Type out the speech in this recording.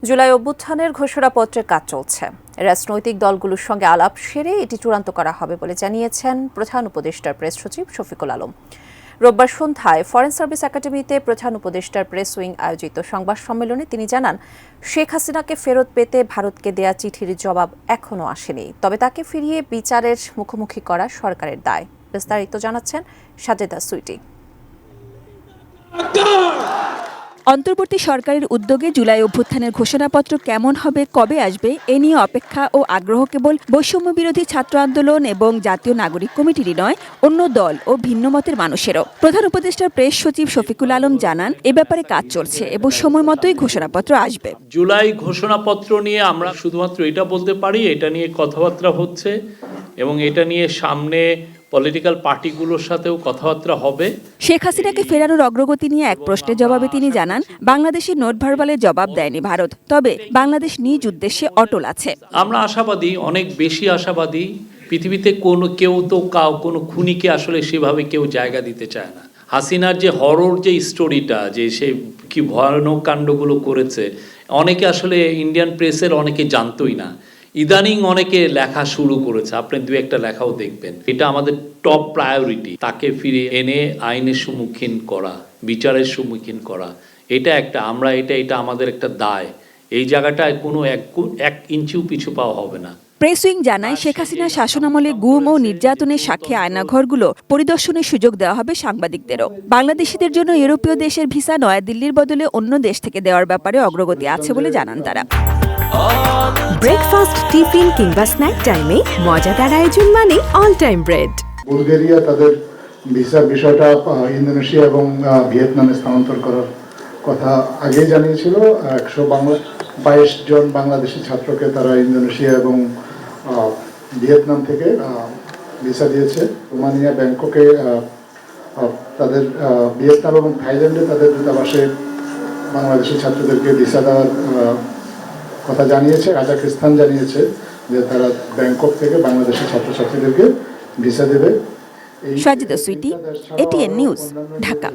জুলাই অভ্যুত্থানের ঘোষণাপত্রের কাজ চলছে। রাজনৈতিক দলগুলোর সঙ্গে আলাপ সেরে এটি চূড়ান্ত করা হবে বলে জানিয়েছেন প্রধান উপদেষ্টার প্রেস সচিব শফিকুল আলম। রোববার সন্ধ্যায় ফরেন সার্ভিস একাডেমিতে প্রধান উপদেষ্টার প্রেস উইং আয়োজিত সংবাদ সম্মেলনে তিনি জানান, শেখ হাসিনাকে ফেরত পেতে ভারতকে দেয়া চিঠির জবাব এখনও আসেনি, তবে তাকে ফিরিয়ে বিচারের মুখোমুখি করা সরকারের দায়। বিস্তারিত জানাচ্ছেন সাজেদা সুইটি। অন্তর্বর্তী সরকারের উদ্যোগে জুলাই অভ্যুত্থানের ঘোষণাপত্র কেমন হবে, কবে আসবে, এ নিয়ে অপেক্ষা ও আগ্রহ কেবল বৈষম্য বিরোধী ছাত্র আন্দোলন এবং জাতীয় নাগরিক কমিটিরই নয়, অন্য দল ও ভিন্ন মতের মানুষেরও। প্রধান উপদেষ্টার প্রেস সচিব শফিকুল আলম জানান, এ ব্যাপারে কাজ চলছে এবং সময় মতোই ঘোষণাপত্র আসবে। জুলাই ঘোষণাপত্র নিয়ে আমরা শুধুমাত্র এটা বলতে পারি, এটা নিয়ে কথাবার্তা হচ্ছে এবং এটা নিয়ে সামনে পলিটিক্যাল পার্টিগুলোর সাথেও কথাবার্তা হবে। শেখ হাসিনাকে ফেরানোর অগ্রগতি নিয়ে এক প্রশ্নের জবাবে তিনি জানান, বাংলাদেশের নোট ভারবালের জবাব দেয়নি ভারত, তবে বাংলাদেশ নিজ উদ্দেশ্যে অটল আছে। আমরা আশাবাদী, অনেক বেশি আশাবাদী। পৃথিবীতে কোনো খুনিকে আসলে সেভাবে কেউ জায়গা দিতে চায় না। হাসিনার যে হরর যে স্টোরিটা, যে সে কি ভয়ানক কাণ্ডগুলো করেছে, অনেকে আসলে ইন্ডিয়ান প্রেসের অনেকে জানতোই না। ইদানিং অনেকে লেখা শুরু করেছে, আপনি দু একটা লেখাও দেখবেন। এটা আমাদের টপ প্রায়োরিটি, তাকে ফিরে এনে আইনের সম্মুখীন করা, বিচারের সম্মুখীন করা। এটা আমাদের একটা দায়। এই জায়গাটায় কোনো এক ইঞ্চিও পিছু পাওয়া হবে না। প্রেস উইং জানায়, শেখ হাসিনার শাসনামলে গুম ও নির্যাতনের সাক্ষী আয়নাঘরগুলো পরিদর্শনের সুযোগ দেওয়া হবে সাংবাদিকদেরও। বাংলাদেশিদের জন্য ইউরোপীয় দেশের ভিসা নয়াদিল্লির বদলে অন্য দেশ থেকে দেওয়ার ব্যাপারে অগ্রগতি আছে বলে জানান তারা। ব্রেকফাস্ট, টিফিন কিংবা স্ন্যাক টাইমে মজাদার আয়োজন মানে অল টাইম ব্রেড। বুলগেরিয়া তাদের ভিসার বিষয়টা ইন্দোনেশিয়া এবং ভিয়েতনামে স্থানান্তর করার কথা আগেই জানিয়েছিল। 122 জন বাংলাদেশি ছাত্রকে তারা ইন্দোনেশিয়া এবং ভিয়েতনাম থেকে ভিসা দিয়েছে। রোমানিয়া, ব্যাংককে তাদের ভিয়েতনাম এবং থাইল্যান্ডে তাদের দূতাবাসে বাংলাদেশি ছাত্রদেরকে ভিসা দেওয়ার কথা জানিয়েছে। কাজাখস্তান জানিয়েছে যে তারা ব্যাংকক থেকে বাংলাদেশি ছাত্রছাত্রীদেরকে ভিসা দেবে। Sajeda Sweety, ATN news, Dhaka.